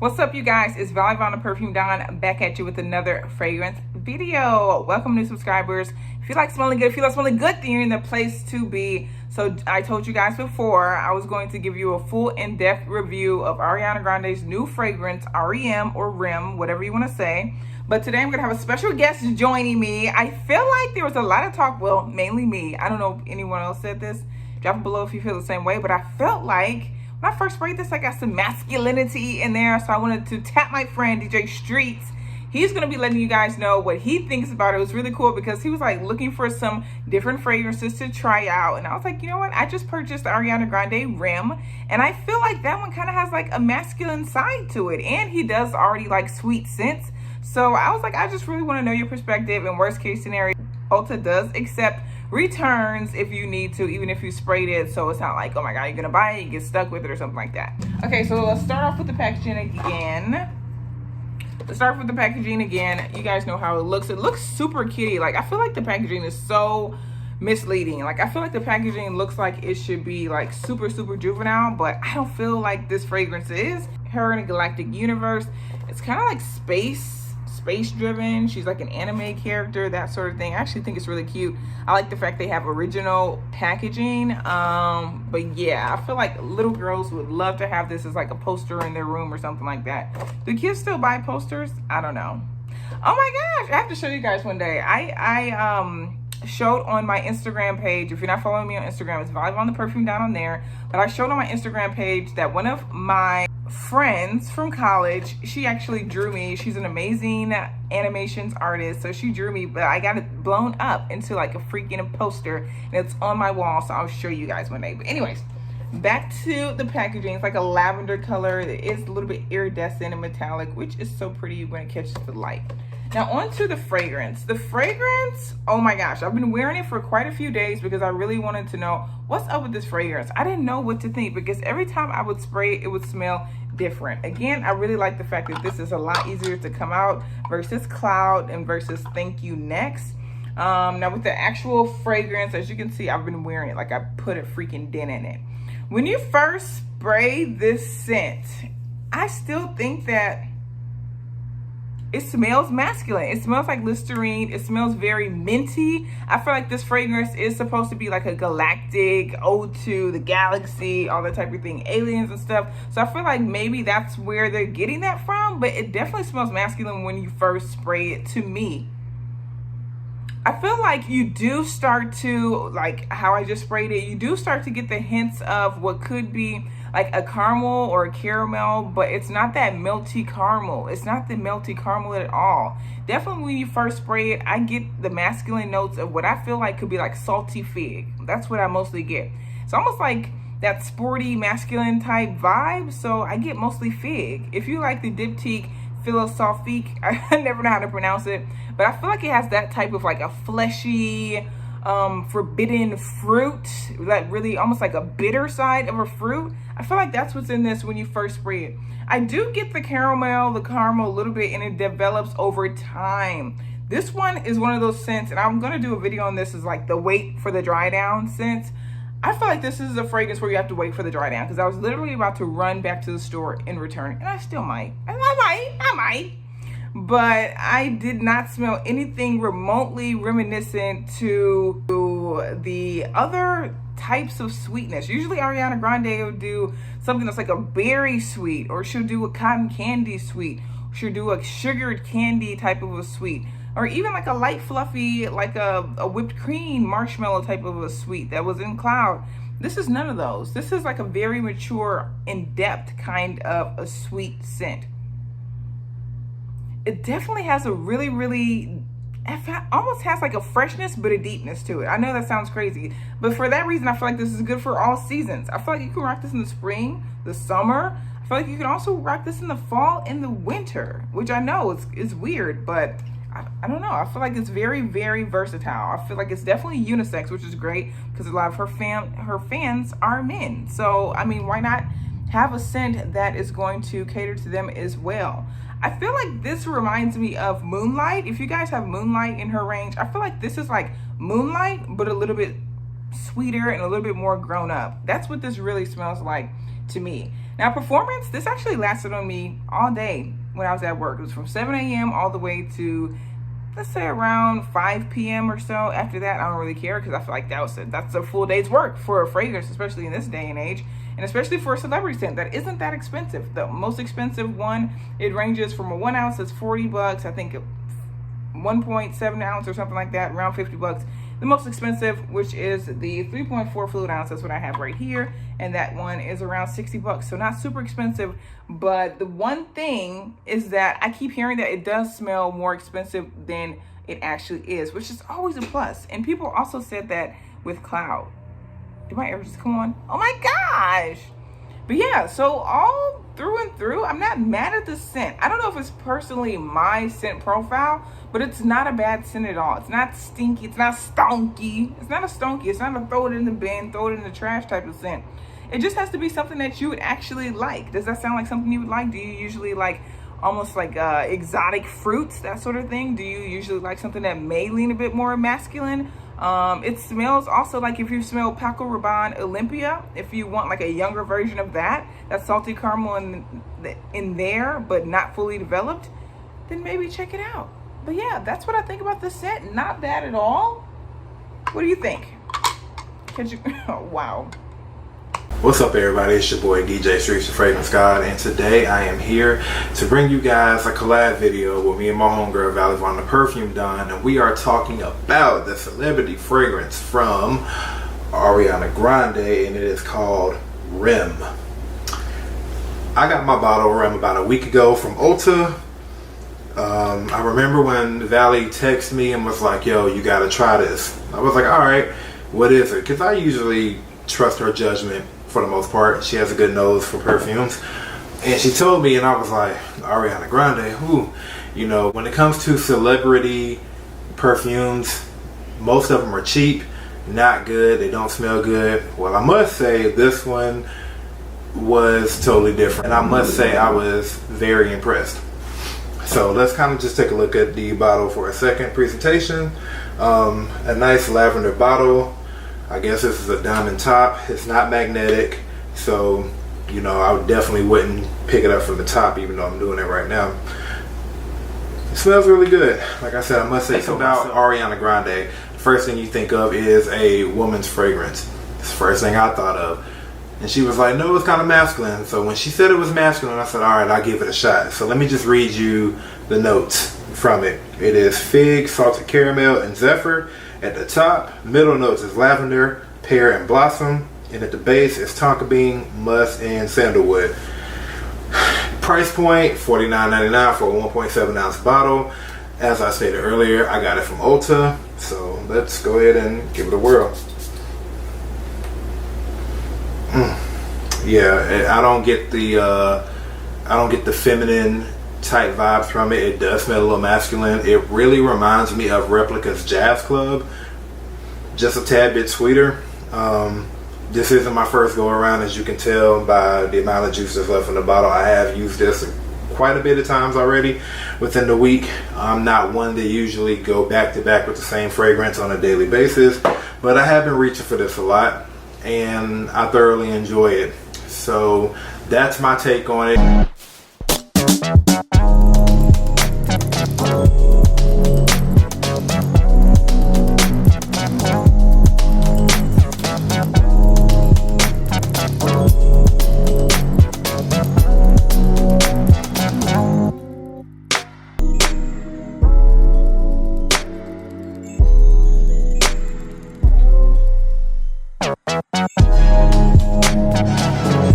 What's up, you guys? It's Vallivon The Perfume Don back at you with another fragrance video. Welcome, new subscribers. If you like smelling good, then you're in the place to be. So I told you guys before I was going to give you a full in-depth review of Ariana Grande's new fragrance, R.E.M. or R.E.M, whatever you want to say. But today I'm going to have a special guest joining me. I feel like there was a lot of talk, well, mainly me. I don't know if anyone else said this. Drop it below if you feel the same way. But I felt like when I first sprayed this, I got some masculinity in there. So I wanted to tap my friend, DJ Streets. He's going to be letting you guys know what he thinks about it. It was really cool because he was like looking for some different fragrances to try out. And I was like, you know what? I just purchased the Ariana Grande R.E.M. And I feel like that one kind of has like a masculine side to it. And he does already like sweet scents. So I was like, I just really want to know your perspective. And worst case scenario, Ulta does accept returns if you need to, even if you sprayed it, so it's not like, oh my god, you're gonna buy it, you get stuck with it or something like that. Okay, so let's start off with the packaging again. You guys know how it looks. It looks super kitty. Like, I feel like the packaging is so misleading. Like, I feel like the packaging looks like it should be like super juvenile, but I don't feel like this fragrance is. Her in a galactic universe. It's kind of like space driven. She's like an anime character, that sort of thing. I actually think it's really cute. I like the fact they have original packaging. But yeah, I feel like little girls would love to have this as like a poster in their room or something like that. Do kids still buy posters? I don't know. Oh my gosh, I have to show you guys one day. I showed on my Instagram page. If you're not following me on Instagram, it's Vallivon The Perfume Don on there. But I showed on my Instagram page that one of my friends from college, she actually drew me. She's an amazing animations artist, so she drew me, but I got it blown up into like a freaking poster, and it's on my wall, so I'll show you guys one day. But anyways, back to the packaging. It's like a lavender color. It is a little bit iridescent and metallic, which is so pretty when it catches the light. Now on to the fragrance. The fragrance, oh my gosh, I've been wearing it for quite a few days because I really wanted to know what's up with this fragrance. I didn't know what to think because every time I would spray it, it would smell different. Again, I really like the fact that this is a lot easier to come out versus Cloud and versus Thank You Next. Now with the actual fragrance, as you can see, I've been wearing it like I put a freaking dent in it. When you first spray this scent, I still think that it smells masculine. It smells like Listerine. It smells very minty. I feel like this fragrance is supposed to be like a galactic ode to the galaxy, all that type of thing, aliens and stuff. So I feel like maybe that's where they're getting that from, but it definitely smells masculine when you first spray it to me. I feel like you do start to, like how I just sprayed it, you do start to get the hints of what could be like a caramel or a caramel, but it's not that melty caramel. It's not the melty caramel at all. Definitely when you first spray it, I get the masculine notes of what I feel like could be like salty fig. That's what I mostly get. It's almost like that sporty masculine type vibe, so I get mostly fig. If you like the diptyque philosophique, I never know how to pronounce it, but I feel like it has that type of like a fleshy, forbidden fruit, that really almost like a bitter side of a fruit. I feel like that's what's in this when you first spray it. I do get the caramel a little bit, and it develops over time. This one is one of those scents, and I'm gonna do a video on this, is like the wait for the dry down scent. I feel like this is a fragrance where you have to wait for the dry down, because I was literally about to run back to the store and return, and I still might. I might. But I did not smell anything remotely reminiscent to the other types of sweetness. Usually Ariana Grande will do something that's like a berry sweet, or she'll do a cotton candy sweet, she'll do a sugared candy type of a sweet, or even like a light fluffy, like a whipped cream marshmallow type of a sweet that was in Cloud. This is none of those. This is like a very mature, in-depth kind of a sweet scent. It definitely has a really, almost has like a freshness but a deepness to it. I know that sounds crazy, but for that reason, I feel like this is good for all seasons. I feel like you can rock this in the spring, the summer. I feel like you can also rock this in the fall and the winter, which I know is weird, but I don't know. I feel like it's very versatile. I feel like it's definitely unisex, which is great because a lot of her fans are men. So, I mean, why not have a scent that is going to cater to them as well? I feel like this reminds me of Moonlight. If you guys have Moonlight in her range, I feel like this is like Moonlight, but a little bit sweeter and a little bit more grown up. That's what this really smells like to me. Now performance, this actually lasted on me all day when I was at work. It was from 7 a.m. all the way to, let's say, around 5 p.m. or so. After that, I don't really care, because I feel like that's a full day's work for a fragrance, especially in this day and age, and especially for a celebrity scent that isn't that expensive. The most expensive one, it ranges from a 1 ounce that's $40, I think 1.7 ounce or something like that, around $50. The most expensive, which is the 3.4 fluid ounce, that's what I have right here, and that one is around $60. So not super expensive, but the one thing is that I keep hearing that it does smell more expensive than it actually is, which is always a plus. And people also said that with Cloud. Did my air just come on? Oh my gosh! But yeah, so all through and through, I'm not mad at the scent. I don't know if it's personally my scent profile, but it's not a bad scent at all. It's not stinky. It's not stonky. It's not a stonky. It's not a throw it in the bin, throw it in the trash type of scent. It just has to be something that you would actually like. Does that sound like something you would like? Do you usually like almost like exotic fruits, that sort of thing? Do you usually like something that may lean a bit more masculine? It smells also like, if you smell Paco Rabanne Olympia, if you want like a younger version of that salty caramel in there, but not fully developed, then maybe check it out. But yeah, that's what I think about the scent. Not bad at all. What do you think? Oh, wow. What's up, everybody? It's your boy DJ Streets, the Fragrance God, and today I am here to bring you guys a collab video with me and my homegirl Vallivon The Perfume Don, and we are talking about the celebrity fragrance from Ariana Grande, and it is called R.E.M. I got my bottle of R.E.M about a week ago from Ulta. I remember when Valley texted me and was like, yo, you gotta try this. I was like, alright, what is it? Because I usually trust her judgment for the most part. She has a good nose for perfumes. And she told me, and I was like, Ariana Grande, who? You know, when it comes to celebrity perfumes, most of them are cheap, not good, they don't smell good. Well, I must say this one was totally different. And I must say I was very impressed. So let's kind of just take a look at the bottle for a second. Presentation, a nice lavender bottle. I guess this is a diamond top. It's not magnetic, so you know, I definitely wouldn't pick it up from the top, even though I'm doing it right now. It smells really good. Like I said, I must say, about Ariana Grande, the first thing you think of is a woman's fragrance. It's the first thing I thought of. And she was like, no, it's kind of masculine. So when she said it was masculine, I said, all right, I'll give it a shot. So let me just read you the notes from it. It is fig, salted caramel, and zephyr at the top. Middle notes is lavender, pear, and blossom. And at the base is tonka bean, musk, and sandalwood. Price point, $49.99 for a 1.7 ounce bottle. As I stated earlier, I got it from Ulta. So let's go ahead and give it a whirl. Yeah, I don't get the feminine type vibes from it. It does smell a little masculine. It really reminds me of Replica's Jazz Club, just a tad bit sweeter. This isn't my first go around, as you can tell by the amount of juice that's left in the bottle. I have used this quite a bit of times already within the week. I'm not one to usually go back to back with the same fragrance on a daily basis, but I have been reaching for this a lot, and I thoroughly enjoy it. So that's my take on it.